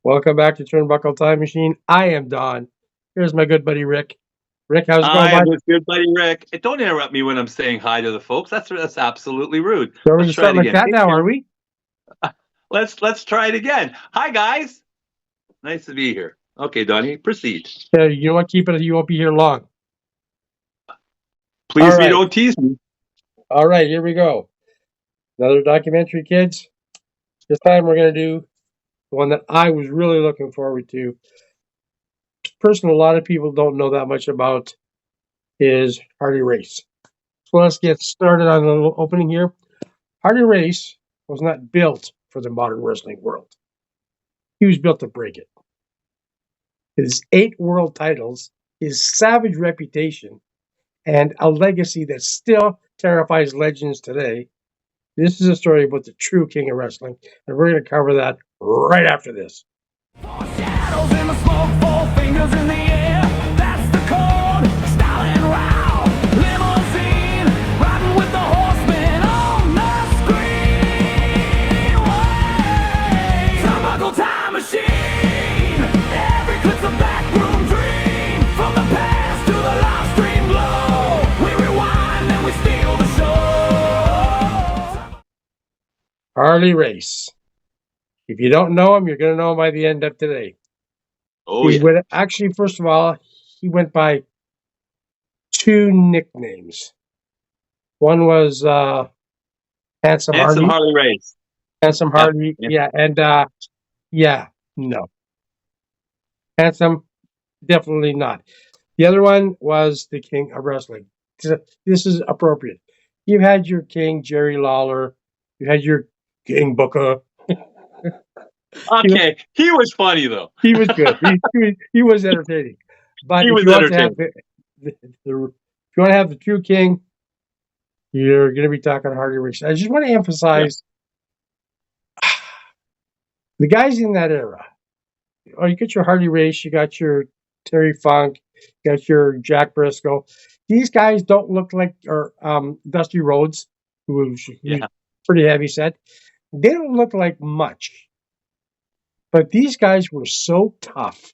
Welcome back to Turnbuckle Time Machine. I am Don. Here's my good buddy Rick. Rick, how's it going, I am bud? his good buddy Rick. Don't interrupt me when I'm saying hi to the folks. That's absolutely rude. So we're going Let's to try start it like again. that now, are we? Let's try it again. Hi guys. Nice to be here. Okay, Donnie, proceed. Yeah, you know what? Keep it. You won't be here long. Please, All me right. don't tease me. All right, here we go. Another documentary, kids. This time we're going to do the one that I was really looking forward to. Person a lot of people don't know that much about is Harley Race. So let's get started on the little opening here. Harley Race was not built for the modern wrestling world. He was built to break it. His 8 world titles, his savage reputation, and a legacy that still terrifies legends today. This is a story about the true king of wrestling, and we're going to cover that right after this. Four shadows in the smoke, 4 fingers in the air. That's the code, style and round. Limousine, riding with the horsemen on the screen. Turnbuckle time machine. Every clip's a backroom dream. From the past to the live stream glow. We rewind and we steal the show. Harley Race. If you don't know him, you're going to know him by the end of today. Oh yeah. Actually, first of all, he went by 2 nicknames. One was Handsome Harley. Harley Race. Handsome Harley, Yeah. And no. Handsome, definitely not. The other one was the King of Wrestling. This is appropriate. You've had your King, Jerry Lawler. You had your King Booker. Okay, he was funny though. He was good. He was entertaining. But He if was you want to have entertaining. if you want to have the true king, you're going to be talking Harley Race. I just want to emphasize the guys in that era. Oh, you got your Harley Race, you got your Terry Funk, you got your Jack Briscoe. These guys don't look like Dusty Rhodes, who's pretty heavy set. They don't look like much. But these guys were so tough.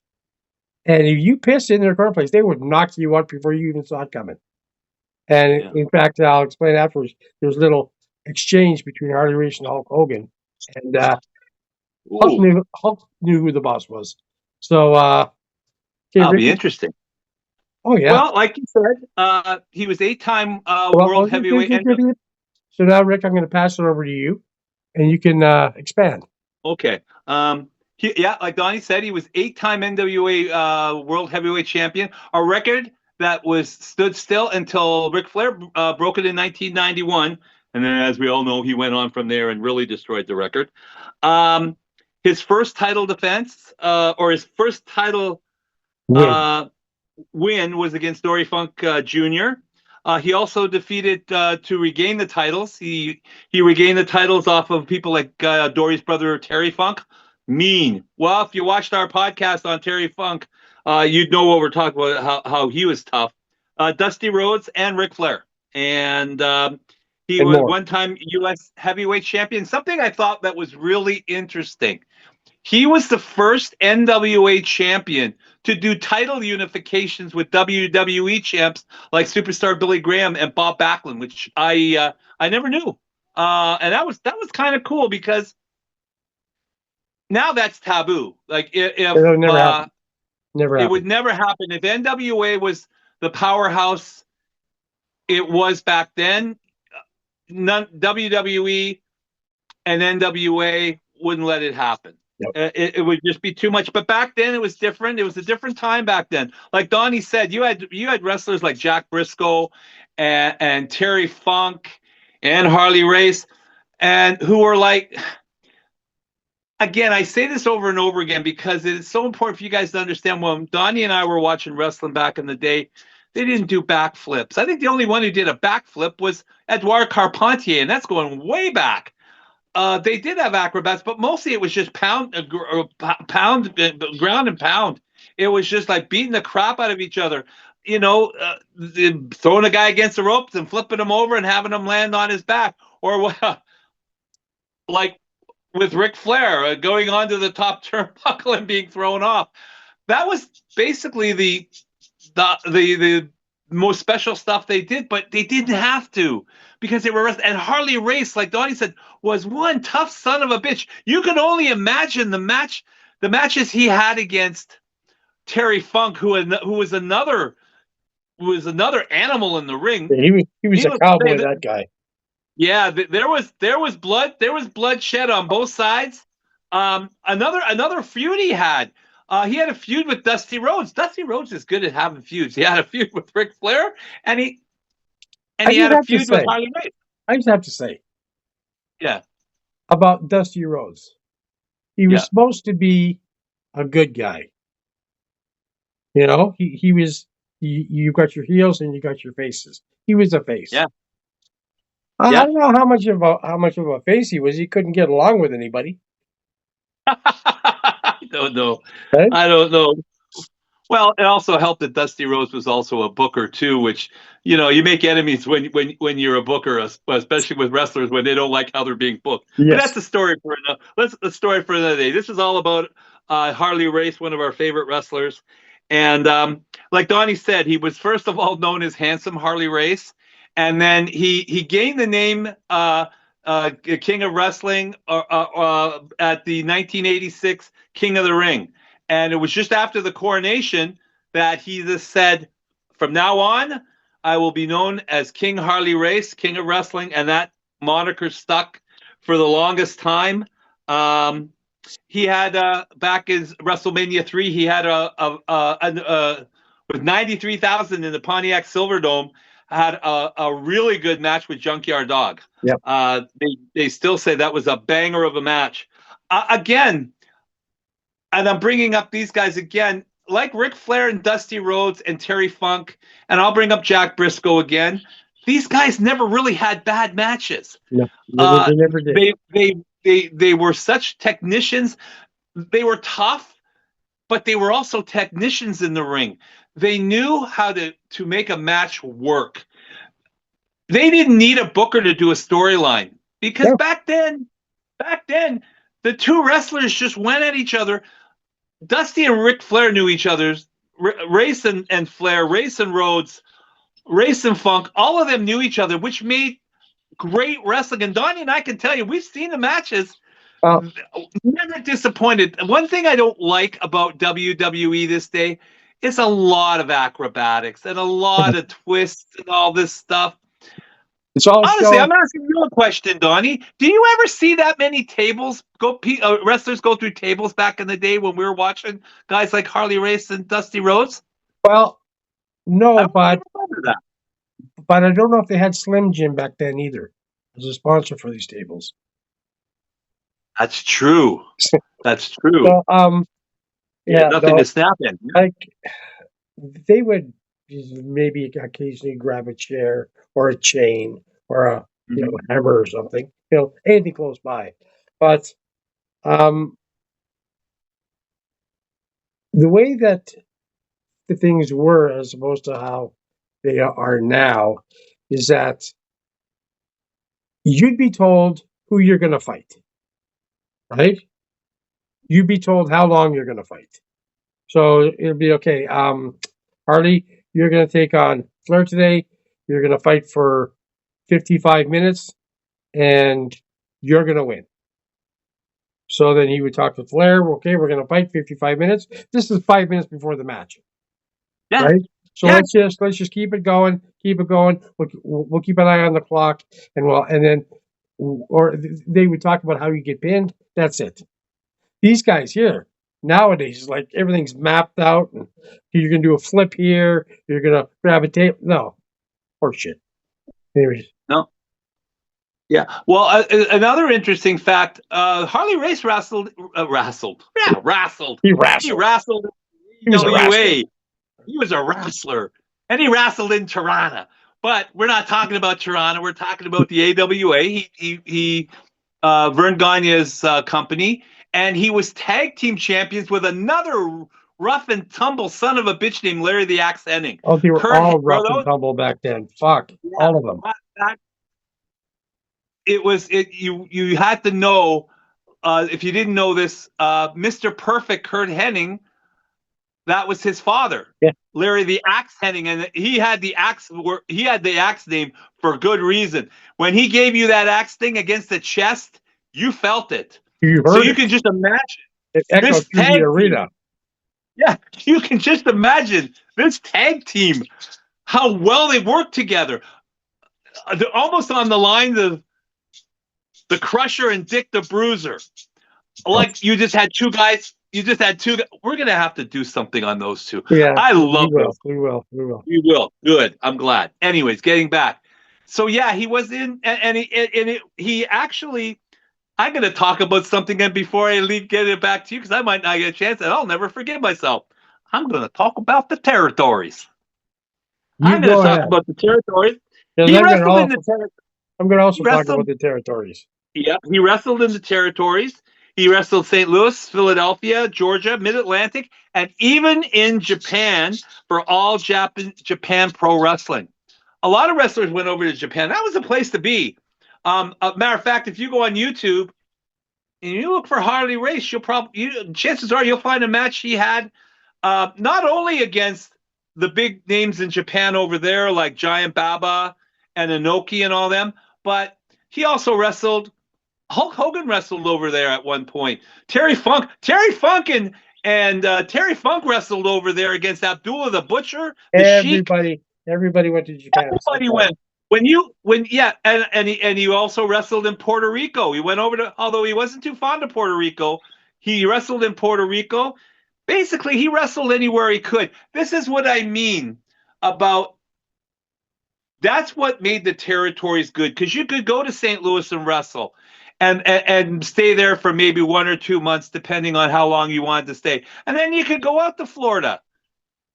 And if you pissed in their cornflakes, they would knock you out before you even saw it coming. And in fact, I'll explain afterwards, there was a little exchange between Harley Race and Hulk Hogan. And Hulk knew who the boss was. So, that'll be interesting. Oh, yeah. Well, like you said, he was 8-time world heavyweight. So now, Rick, I'm going to pass it over to you, and you can expand. Okay. Like Donnie said, he was 8-time NWA World Heavyweight Champion, a record that stood still until Ric Flair broke it in 1991, and then, as we all know, he went on from there and really destroyed the record. His first title defense, or his first title win, was against Dory Funk Jr. He also defeated to regain the titles. He regained the titles off of people like Dory's brother Terry Funk. Mean. Well, if you watched our podcast on Terry Funk, you'd know what we're talking about, how he was tough. Dusty Rhodes and Ric Flair. And he was one-time U.S. heavyweight champion. Something I thought that was really interesting. He was the first NWA champion to do title unifications with WWE champs like Superstar Billy Graham and Bob Backlund, which I never knew. And that was kind of cool because now that's taboo. Like it would never happen. If NWA was the powerhouse it was back then, WWE and NWA wouldn't let it happen. Yep. It would just be too much. But back then it was different. It was a different time back then. Like Donnie said, you had wrestlers like Jack Briscoe and Terry Funk and Harley Race, and who were like, again, I say this over and over again because it's so important for you guys to understand. When Donnie and I were watching wrestling back in the day, they didn't do backflips. I think the only one who did a backflip was Edouard Carpentier, and that's going way back. They did have acrobats, but mostly it was just ground and pound. It was just like beating the crap out of each other. You know, throwing a guy against the ropes and flipping him over and having him land on his back. Or like with Ric Flair going onto the top turnbuckle and being thrown off. That was basically the most special stuff they did, but they didn't have to because they were. And Harley Race, like Donnie said, was one tough son of a bitch. You can only imagine the matches he had against Terry Funk, who was another animal in the ring. He was a cowboy, that guy. Yeah, there was blood shed on both sides. Another feud he had a feud with Dusty Rhodes. Dusty Rhodes is good at having feuds. He had a feud with Ric Flair, and he had a feud with Harley Race. I just have to say, yeah, about Dusty Rhodes, he was supposed to be a good guy. You know, he was. You got your heels and you got your faces. He was a face. Yeah. I don't know how much of a face he was. He couldn't get along with anybody. I don't know. Right? I don't know. Well, it also helped that Dusty Rhodes was also a booker too, which you make enemies when you're a booker, especially with wrestlers when they don't like how they're being booked. Yes. But that's a story for another day. This is all about Harley Race, one of our favorite wrestlers, and like Donnie said, he was first of all known as Handsome Harley Race, and then he gained the name King of Wrestling at the 1986 King of the Ring. And it was just after the coronation that he just said, from now on, I will be known as King Harley Race, King of Wrestling. And that moniker stuck for the longest time. He had, back in WrestleMania 3, he had with 93,000 in the Pontiac Silverdome, had a really good match with Junkyard Dog. Yep. They still say that was a banger of a match. Again, and I'm bringing up these guys again, like Ric Flair and Dusty Rhodes and Terry Funk, and I'll bring up Jack Briscoe again. These guys never really had bad matches. No, they never did. They were such technicians. They were tough, but they were also technicians in the ring. They knew how to make a match work. They didn't need a booker to do a storyline because back then, the two wrestlers just went at each other. Dusty and Ric Flair knew each other's. Race and Flair, Race and Rhodes, Race and Funk, all of them knew each other, which made great wrestling. And Donnie and I can tell you, we've seen the matches. Never disappointed. One thing I don't like about WWE this day is a lot of acrobatics and a lot of twists and all this stuff. It's all honestly, I'm asking you a question, Donnie. Do you ever see that many tables wrestlers go through tables back in the day when we were watching guys like Harley Race and Dusty Rhodes? Well, no, but I don't know if they had Slim Jim back then either as a sponsor for these tables. That's true. That's true. So, nothing to snap in. Like they would maybe occasionally grab a chair or a chain or a hammer or something, anything close by. But the way that the things were as opposed to how they are now is that you'd be told who you're going to fight, right? You'd be told how long you're going to fight. So it'll be okay. Harley, you're going to take on Flair today. You're going to fight for 55 minutes, and you're going to win. So then he would talk to Flair. Okay, we're going to fight 55 minutes. This is 5 minutes before the match. Yeah. Right? So let's just keep it going. Keep it going. We'll keep an eye on the clock, and they would talk about how you get pinned. That's it. These guys here nowadays, like everything's mapped out, and you're gonna do a flip here. You're gonna grab a tape. No, horseshit. Anyways. No. Yeah. Well, another interesting fact: Harley Race wrestled. He wrestled. He wrestled. NWA. He was a wrestler, and he wrestled in Toronto. But we're not talking about Toronto. We're talking about the AWA. He Vern Gagne's company, and he was tag team champions with another rough and tumble son of a bitch named Larry the Axe Hennig. Oh, they were all rough and tumble back then. Fuck, all of them. You had to know if you didn't know this, Mr. Perfect, Kurt Hennig, that was his father, Yeah. Larry the Axe Hennig, and he had the axe name for good reason. When he gave you that axe thing against the chest, you felt it. You So heard you it. can just imagine It echoed this through tag the team. arena. Yeah, you can just imagine this tag team, how well they work together. They're almost on the line of the Crusher and Dick the Bruiser. Like you just had two guys. We're gonna have to do something on those two. Yeah, I love we will. those. We will. We will. We will. Good. I'm glad. Anyways, getting back. So yeah, he was in, and he actually. I'm gonna talk about something, and before I get it back to you, because I might not get a chance, and I'll never forgive myself. I'm gonna talk about the territories. I'm gonna go talk ahead. about the territories. And He I'm wrestled gonna in the territories. I'm going to also talk wrestled- about the territories. Yeah, he wrestled in the territories. He wrestled St. Louis, Philadelphia, Georgia, Mid-Atlantic, and even in Japan for All Japan Pro Wrestling. A lot of wrestlers went over to Japan. That was a place to be. Matter of fact, if you go on YouTube and you look for Harley Race, chances are you'll find a match he had, not only against the big names in Japan over there like Giant Baba and Inoki and all them, but he also wrestled. Hulk Hogan wrestled over there at one point. Terry Funk and Terry Funk wrestled over there against Abdullah the Butcher. Everybody went to Japan. Everybody went. And he also wrestled in Puerto Rico. He went over to, although he wasn't too fond of Puerto Rico, he wrestled in Puerto Rico. Basically, he wrestled anywhere he could. This is what I mean about. That's what made the territories good, because you could go to St. Louis and wrestle. And stay there for maybe 1 or 2 months, depending on how long you wanted to stay. And then you could go out to Florida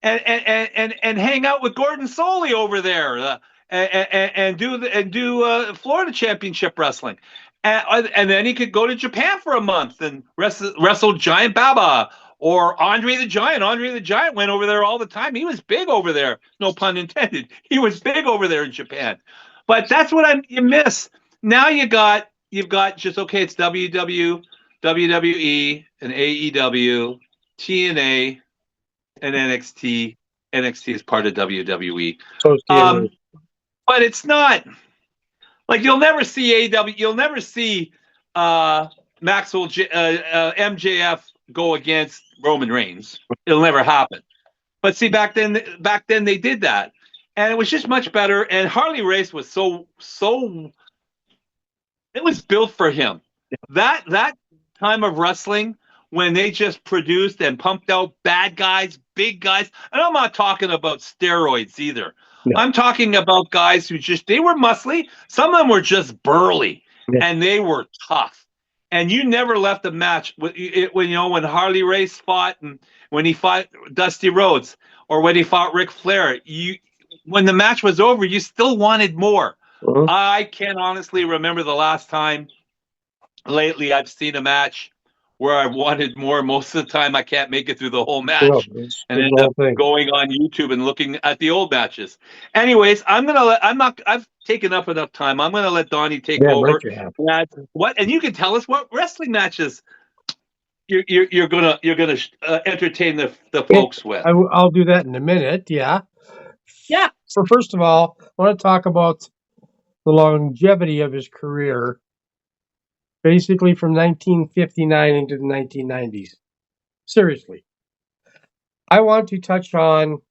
and hang out with Gordon Soley over there and do Florida Championship Wrestling. And then he could go to Japan for a month and wrestle Giant Baba or Andre the Giant. Andre the Giant went over there all the time. He was big over there. No pun intended. He was big over there in Japan. But that's what you miss. Now you've got just, okay, it's WWE, and AEW, TNA, and NXT. NXT is part of WWE. So it's TNA. But it's not like you'll never see AEW. You'll never see Maxwell MJF go against Roman Reigns. It'll never happen. But see, back then they did that, and it was just much better. And Harley Race was so. It was built for him. That time of wrestling when they just produced and pumped out bad guys, big guys. And I'm not talking about steroids either. No. I'm talking about guys who they were muscly. Some of them were just burly, and they were tough. And you never left a match when Harley Race fought, and when he fought Dusty Rhodes, or when he fought Ric Flair. When the match was over, you still wanted more. Uh-huh. I can't honestly remember the last time lately I've seen a match where I wanted more. Most of the time, I can't make it through the whole match, and end up going on YouTube and looking at the old matches. Anyways, I've taken up enough time. I'm gonna let Donnie take over. And you can tell us what wrestling matches you're gonna entertain the folks with. I'll do that in a minute. Yeah. So first of all, I want to talk about the longevity of his career, basically from 1959 into the 1990s. Seriously. I want to touch on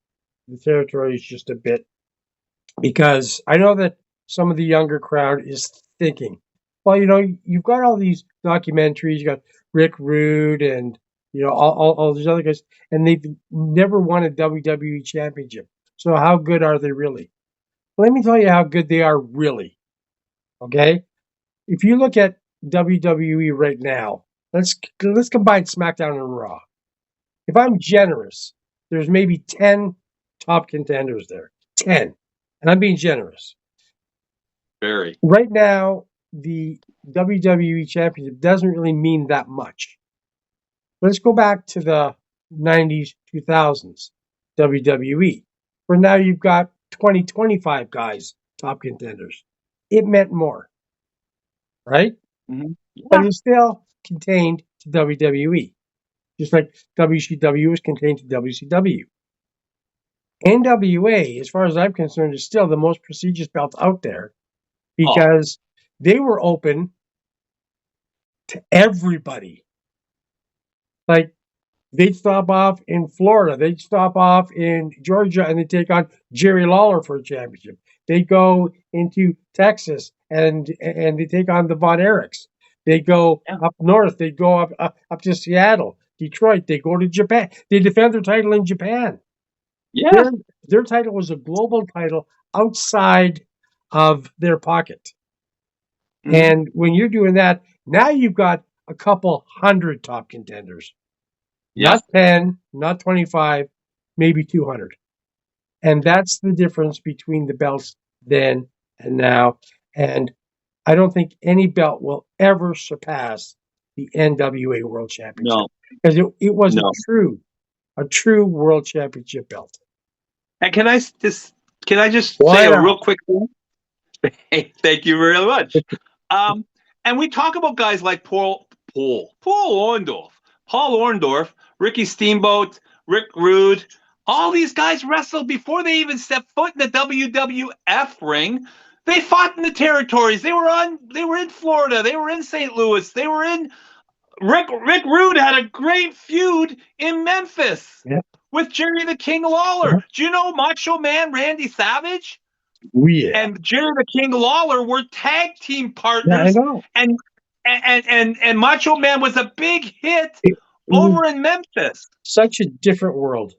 the territories just a bit, because I know that some of the younger crowd is thinking, well, you've got all these documentaries, you got Rick Rude and, all these other guys, and they've never won a WWE championship. So how good are they really? Let me tell you how good they are really. Okay? If you look at WWE right now, let's combine SmackDown and Raw. If I'm generous, there's maybe 10 top contenders there. 10. And I'm being generous. Very. Right now, the WWE Championship doesn't really mean that much. Let's go back to the 90s, 2000s, WWE, where now you've got 20, 25 guys, top contenders. It meant more, right? Mm-hmm. But it's still contained to WWE, just like WCW was contained to WCW. NWA, as far as I'm concerned, is still the most prestigious belt out there because they were open to everybody. Like, they'd stop off in Florida, they'd stop off in Georgia, and they'd take on Jerry Lawler for a championship. They'd go into Texas and they take on the Von Erichs. They'd go up north. They'd go up to Seattle, Detroit. They go to Japan. They defend their title in Japan. Yeah. Their title was a global title outside of their pocket. Mhm. And when you're doing that, now you've got a couple hundred top contenders. Yeah. Not 10, not 25, maybe 200. And that's the difference between the belts then and now. And I don't think any belt will ever surpass the NWA World Championship. No. Because it was No. a true World Championship belt. And can I just Why say a not? real quick thing? Hey, thank you very much. And we talk about guys like Paul Orndorff, Ricky Steamboat, Rick Rude. All these guys wrestled before they even stepped foot in the WWF ring. They fought in the territories. They were in Florida. They were in St. Louis. They were in Rick Rude had a great feud in Memphis with Jerry the King Lawler. Do you know Macho Man Randy Savage? Yeah. And Jerry the King Lawler were tag team Yeah, partners. I know. And Macho Man was a big hit over in Memphis. Such a different world.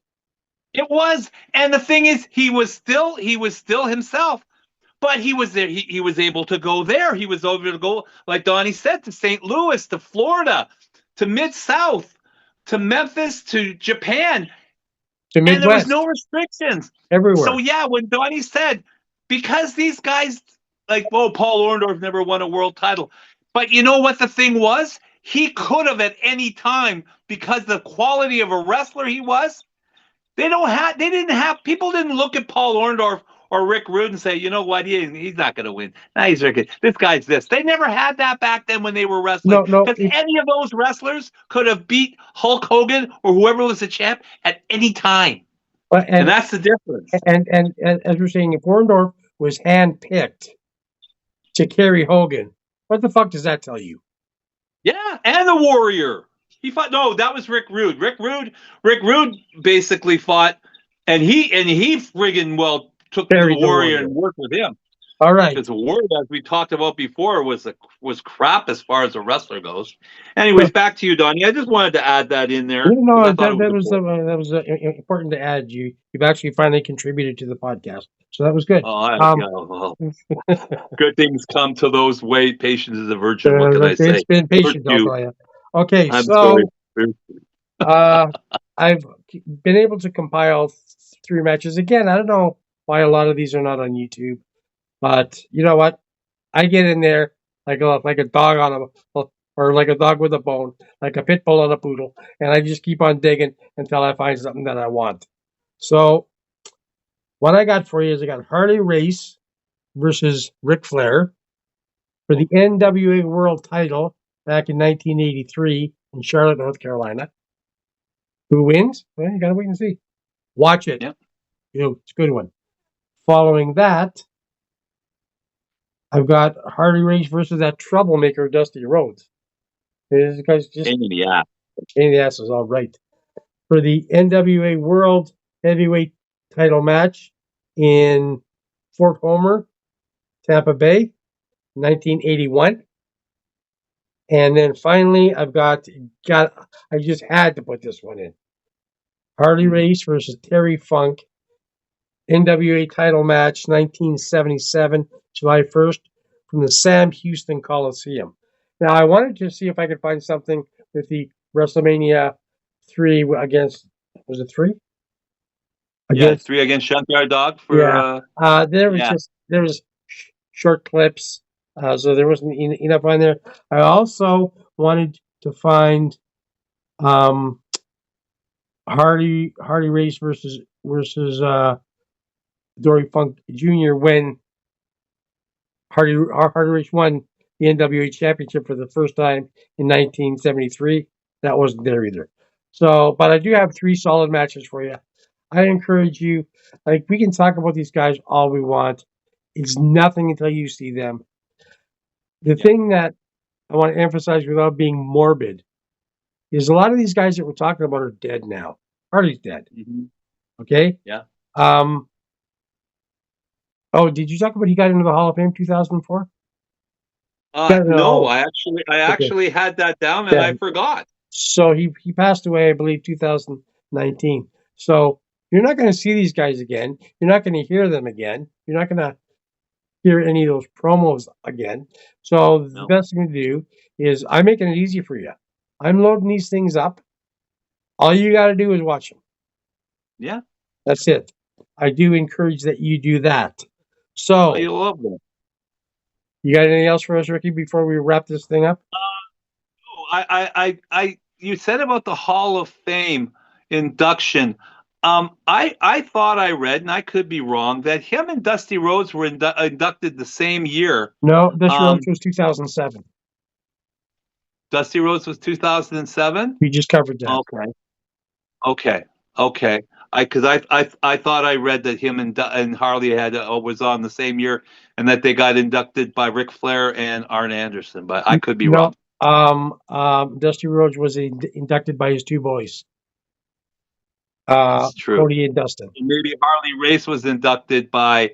It was, and the thing is, he was still himself, but he was there. He was able to go there. He was able to go, like Donnie said, to St. Louis, to Florida, to Mid-South, to Memphis, to Japan, To and there was Midwest. no restrictions. Everywhere. So yeah, when Donnie said, because these guys, like, Paul Orndorff never won a world title, but you know what the thing was? He could have at any time, because the quality of a wrestler he was. People didn't look at Paul Orndorff or Rick Rude and say, you know what, he's not going to win. Nah, he's Rick. This guy's this. They never had that back then when they were wrestling. No, Because any of those wrestlers could have beat Hulk Hogan or whoever was the champ at any time. And that's the difference. And as we're saying, if Orndorff was handpicked to carry Hogan, what the fuck does that tell you? Yeah, and the Warrior. He fought. No, that was Rick Rude. Rick Rude basically fought, and he friggin' took the Warrior and worked with him. All right. Because the Warrior, as we talked about before, was crap as far as a wrestler goes. Anyways, back to you, Donnie. I just wanted to add that in there. No, that was important to add. You've actually finally contributed to the podcast, so that was good. Good things come to those wait. Patience is a virtue. What can I say? It's been patient, I'll tell you. Okay, I've been able to compile 3 matches. Again, I don't know why a lot of these are not on YouTube, but you know what? I get in there like a dog or like a dog with a bone, like a pit bull on a poodle, and I just keep on digging until I find something that I want. So, what I got for you is I got Harley Race versus Ric Flair for the NWA World title back in 1983 in Charlotte, North Carolina. Who wins? Well, you gotta wait and see. Watch it. Yep. It's a good one. Following that, I've got Harley Race versus that troublemaker Dusty Rhodes. This guy's just pain in the ass. Pain in the ass is all right. For the NWA World Heavyweight title match in Fort Homer, Tampa Bay, 1981. And then finally, I just had to put this one in. Harley Race versus Terry Funk, NWA title match, 1977, July 1st, from the Sam Houston Coliseum. Now, I wanted to see if I could find something with the WrestleMania 3 against, was it 3? Yeah, 3 against Junkyard Dog. There was short clips, so there wasn't enough on there. I also wanted to find Harley Race versus Dory Funk Jr. when Harley Race won the NWA Championship for the first time in 1973. That wasn't there either. So, but I do have 3 solid matches for you. I encourage you, like, we can talk about these guys all we want. It's nothing until you see them. The thing that I want to emphasize without being morbid is a lot of these guys that we're talking about are dead now. Harley's dead. Mhm. Okay? Yeah. Oh, did you talk about he got into the Hall of Fame 2004? No, No. I actually had that down and Yeah. I forgot. So he passed away, I believe, 2019. So you're not going to see these guys again. You're not going to hear them again. You're not going to hear any of those promos again. So the No. best thing to do is I'm making it easy for you. I'm loading these things up. All you got to do is watch them. Yeah. That's it. I do encourage that you do that. So You love them. you got anything else for us, Ricky, before we wrap this thing up? You said about the Hall of Fame induction. I thought I read, and I could be wrong, that him and Dusty Rhodes were inducted the same year. No, this Rhodes was 2007. Dusty Rhodes was 2007. We just covered that. Okay. I thought I read that him and Harley had was on the same year, and that they got inducted by Ric Flair and Arn Anderson, but I could be wrong. Dusty Rhodes was inducted by his 2 boys. That's true. Cody and Dustin. And maybe Harley Race was inducted by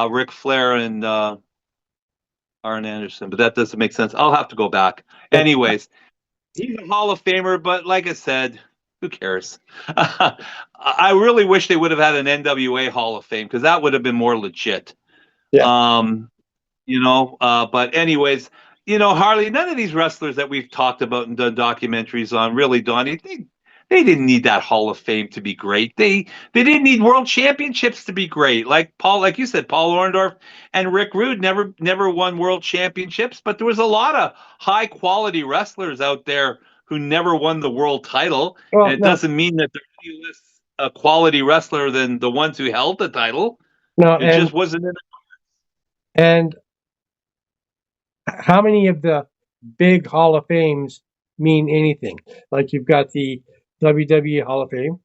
Ric Flair and Arn Anderson, but that doesn't make sense. I'll have to go back. Anyways, he's a Hall of Famer, but like I said, who cares? I really wish they would have had an NWA Hall of Fame, because that would have been more legit. Yeah. But anyways, Harley, none of these wrestlers that we've talked about and done documentaries on, really, Donnie, they didn't need that Hall of Fame to be great. They didn't need world championships to be great. Like you said, Paul Orndorff and Rick Rude never won world championships, but there was a lot of high quality wrestlers out there who never won the world title. Well, and it doesn't mean that they're any less a quality wrestler than the ones who held the title. No, just wasn't in the And how many of the big Hall of Fames mean anything? Like, you've got the WWE Hall of Fame.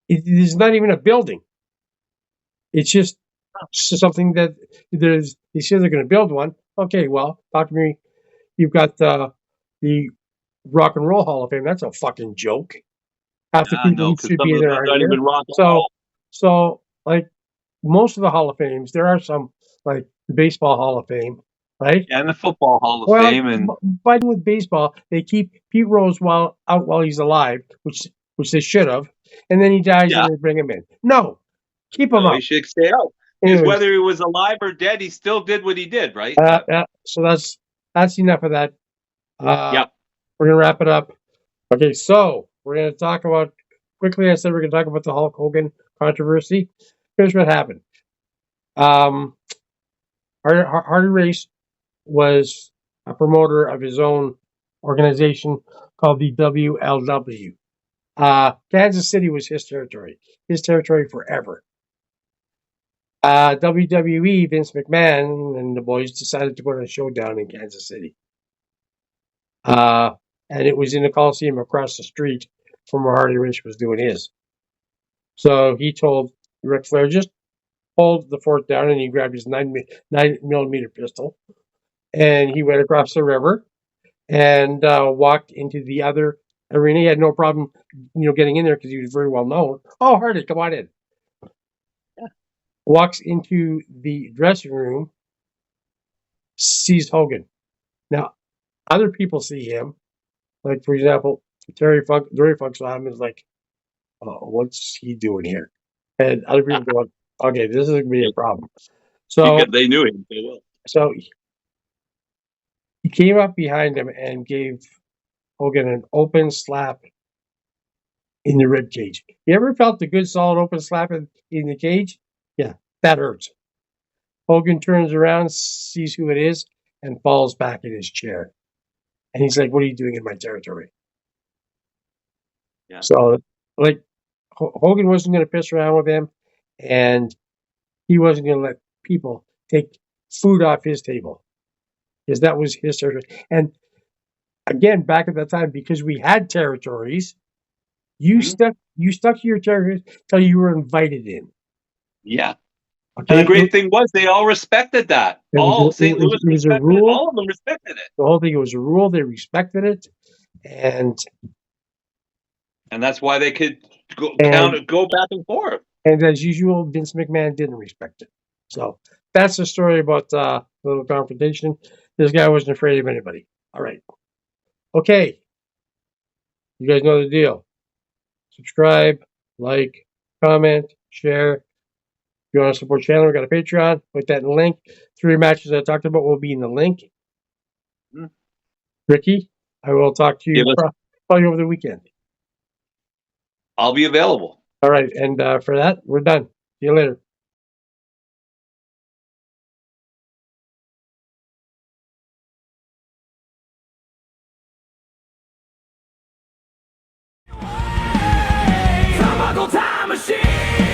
It's not even a building. It's just something that they say they're going to build one. Okay, well, talk to me. You've got the Rock and Roll Hall of Fame. That's a fucking joke. Half the people who should be there are not here. even rock and roll. So, like, most of the Hall of Fames, there are some, like the Baseball Hall of Fame, right? And the Football Hall of Fame. And but with baseball, they keep Pete Rose out while he's alive, which they should have, and then he dies and they bring him in. No, keep him up. He should stay out. Because whether he was alive or dead, he still did what he did, right? So that's enough of that. Yep. We're gonna wrap it up. Okay, so we're gonna talk about quickly. I said we're gonna talk about the Hulk Hogan controversy. Here's what happened. Harley Race was a promoter of his own organization called the WLW. Kansas City was his territory forever. WWE, Vince McMahon and the boys decided to put a show down in Kansas City. And it was in the Coliseum across the street from where Harley Race was doing his. So he told Ric Flair, just hold the fort down, and he grabbed his 9mm pistol, and he went across the river and walked into the other arena. He had no problem, getting in there because he was very well known. Oh, Harley, come on in. Yeah. Walks into the dressing room, sees Hogan. Now, other people see him, like, for example, Dory Funk saw him and was like, oh, what's he doing here? And other people go, okay, this is going to be a problem. So they knew him. They will. So he came up behind him and gave Hogan an open slap in the rib cage. You ever felt a good solid open slap in the cage? Yeah, that hurts. Hogan turns around, sees who it is, and falls back in his chair. And he's like, what are you doing in my territory? Yeah. So, like, Hogan wasn't going to piss around with him, and he wasn't going to let people take food off his table. because that was his territory. And again, back at that time, because we had territories, you stuck to your territories until you were invited in. Yeah. Okay? And the great thing was they all respected that. All St. Louis respected it. rule. All of them respected it. The whole thing was a rule. They respected it, and that's why they could go back and forth. And as usual, Vince McMahon didn't respect it. So that's the story about little confrontation. This guy wasn't afraid of anybody. All right. Okay. You guys know the deal. Subscribe, like, comment, share. If you want to support the channel, we got a Patreon. Put that in the link. 3 matches I talked about will be in the link. Ricky, I will talk to you probably over the weekend. I'll be available. All right. And for that, we're done. See you later. Time machine.